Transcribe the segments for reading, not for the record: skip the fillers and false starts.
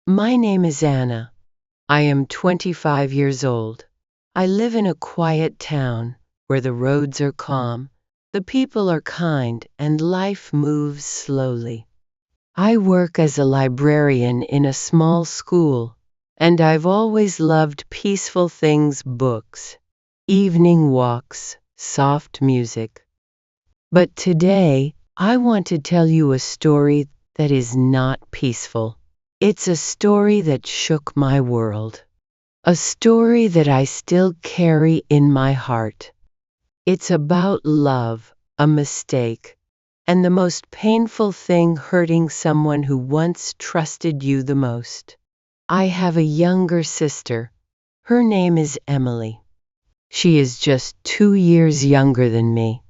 My name is Anna. I am 25 years old. I live in a quiet town where the roads are calm, the people are kind, and life moves slowly. I work as a librarian in a small school, and I've always loved peaceful things, books, evening walks, soft music. But today, I want to tell you a story that is not peaceful. It's a story that shook my world. A story that I still carry in my heart. It's about love, a mistake, and the most painful thing, hurting someone who once trusted you the most. I have a younger sister. Her name is Emily. She is just 2 years younger than me.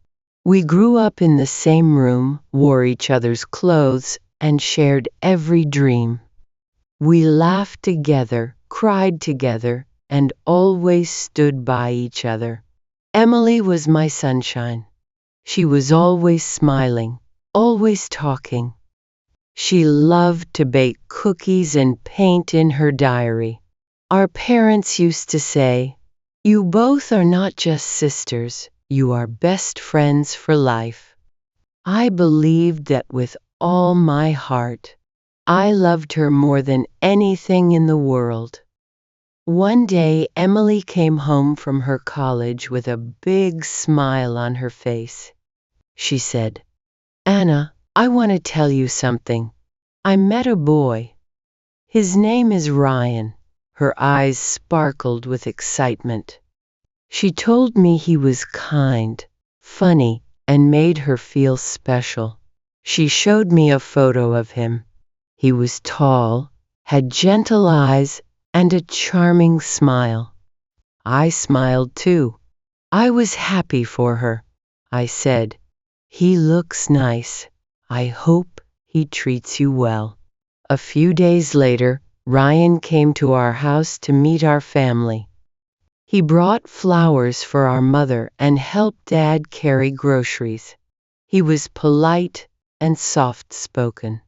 We grew up in the same room, wore each other's clothes, and shared every dream. We laughed together, cried together, and always stood by each other. Emily was my sunshine. She was always smiling, always talking. She loved to bake cookies and paint in her diary. Our parents used to say, "You both are not just sisters, you are best friends for life." I believed that with all my heart. I loved her more than anything in the world. One day, Emily came home from her college with a big smile on her face. She said, "Anna, I want to tell you something. I met a boy. His name is Ryan." Her eyes sparkled with excitement. She told me he was kind, funny, and made her feel special. She showed me a photo of him. He was tall, had gentle eyes, and a charming smile. I smiled too. I was happy for her. I said, "He looks nice. I hope he treats you well." A few days later, Ryan came to our house to meet our family. He brought flowers for our mother and helped Dad carry groceries. He was polite and soft-spoken.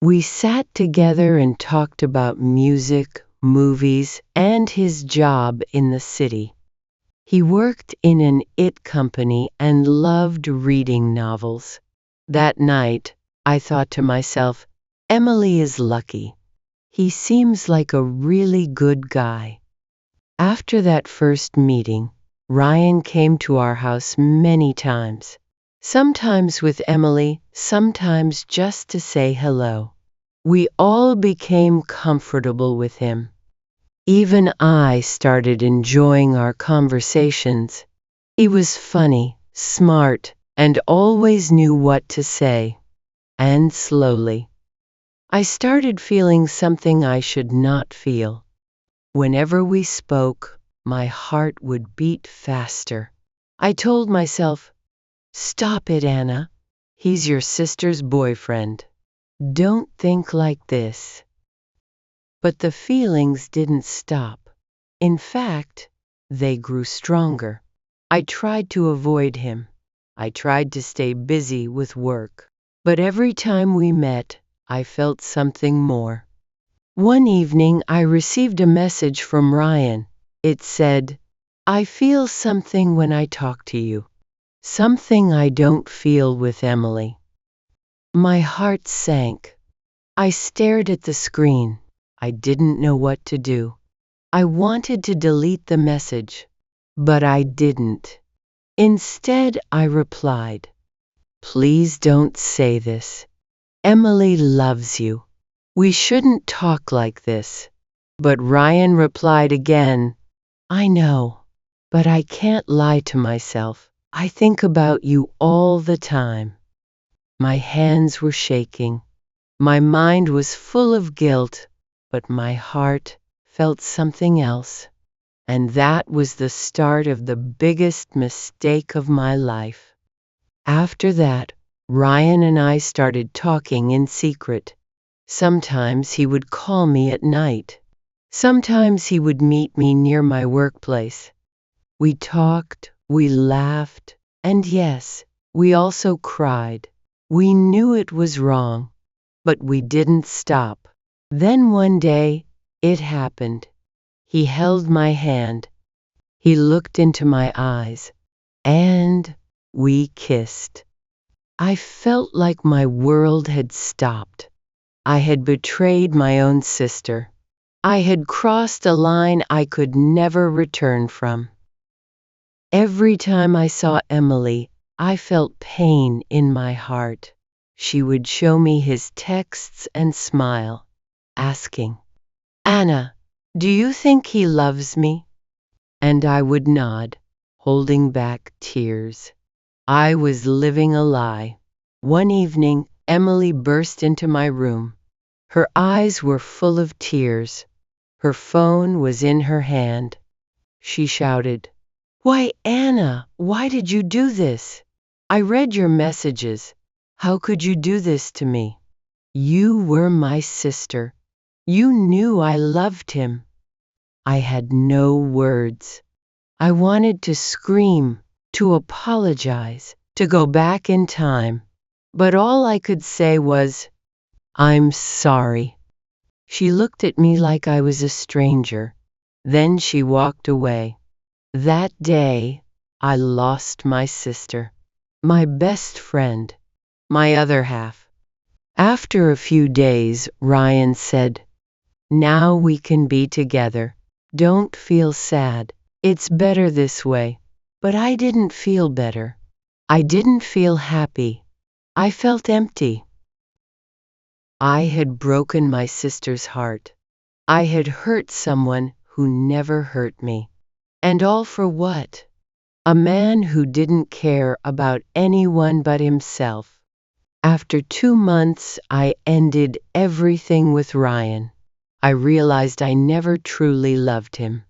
We sat together and talked about music, movies, and his job in the city. He worked in an IT company and loved reading novels. That night, I thought to myself, Emily is lucky. He seems like a really good guy. After that first meeting, Ryan came to our house many times. Sometimes with Emily, sometimes just to say hello. We all became comfortable with him. Even I started enjoying our conversations. He was funny, smart, and always knew what to say. And slowly, I started feeling something I should not feel. Whenever we spoke, my heart would beat faster. I told myself, "Stop it, Anna. He's your sister's boyfriend. Don't think like this." But the feelings didn't stop. In fact, they grew stronger. I tried to avoid him. I tried to stay busy with work. But every time we met, I felt something more. One evening, I received a message from Ryan. It said, "I feel something when I talk to you. Something I don't feel with Emily." My heart sank. I stared at the screen. I didn't know what to do. I wanted to delete the message, but I didn't. Instead, I replied, "Please don't say this. Emily loves you. We shouldn't talk like this." But Ryan replied again, "I know, but I can't lie to myself. I think about you all the time." My hands were shaking. My mind was full of guilt, but my heart felt something else. And that was the start of the biggest mistake of my life. After that, Ryan and I started talking in secret. Sometimes he would call me at night. Sometimes he would meet me near my workplace. We talked, we laughed, and yes, we also cried. We knew it was wrong, but we didn't stop. Then one day, it happened. He held my hand, he looked into my eyes, and we kissed. I felt like my world had stopped. I had betrayed my own sister. I had crossed a line I could never return from. Every time I saw Emily, I felt pain in my heart. She would show me his texts and smile, asking, "Anna, do you think he loves me?" And I would nod, holding back tears. I was living a lie. One evening, Emily burst into my room. Her eyes were full of tears. Her phone was in her hand. She shouted, "Why, Anna, why did you do this? I read your messages. How could you do this to me? You were my sister. You knew I loved him." I had no words. I wanted to scream, to apologize, to go back in time. But all I could say was, "I'm sorry." She looked at me like I was a stranger. Then she walked away. That day, I lost my sister, my best friend, my other half. After a few days, Ryan said, "Now we can be together. Don't feel sad. It's better this way." But I didn't feel better. I didn't feel happy. I felt empty. I had broken my sister's heart. I had hurt someone who never hurt me. And all for what? A man who didn't care about anyone but himself. After 2 months, I ended everything with Ryan. I realized I never truly loved him.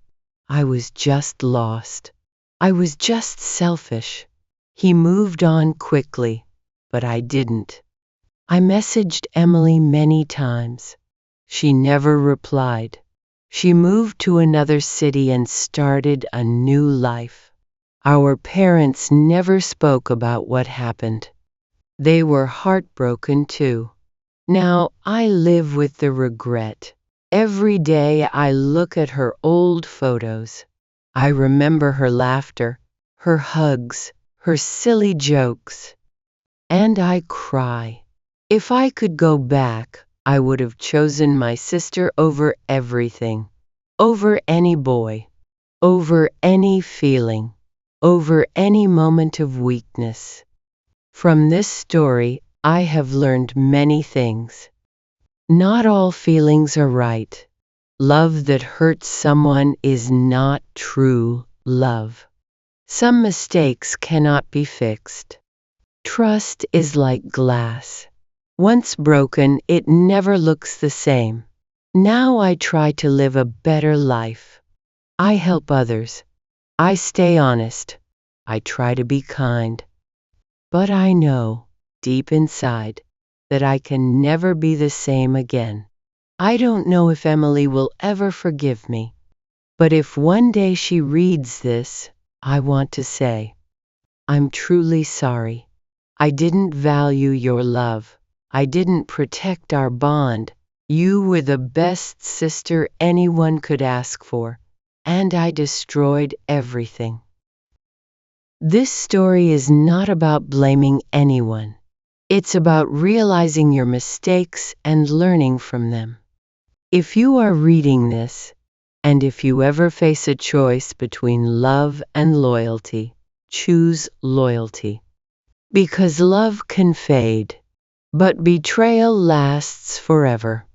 I was just lost. I was just selfish. He moved on quickly, but I didn't. I messaged Emily many times. She never replied. She moved to another city and started a new life. Our parents never spoke about what happened. They were heartbroken too. Now I live with the regret. Every day I look at her old photos. I remember her laughter, her hugs, her silly jokes. And I cry. If I could go back, I would have chosen my sister over everything, over any boy, over any feeling, over any moment of weakness. From this story, I have learned many things. Not all feelings are right. Love that hurts someone is not true love. Some mistakes cannot be fixed. Trust is like glass. Once broken, it never looks the same. Now I try to live a better life. I help others. I stay honest. I try to be kind. But I know, deep inside, that I can never be the same again. I don't know if Emily will ever forgive me. But if one day she reads this, I want to say, I'm truly sorry. I didn't value your love. I didn't protect our bond. You were the best sister anyone could ask for, and I destroyed everything. This story is not about blaming anyone. It's about realizing your mistakes and learning from them. If you are reading this, and if you ever face a choice between love and loyalty, choose loyalty. Because love can fade, but betrayal lasts forever.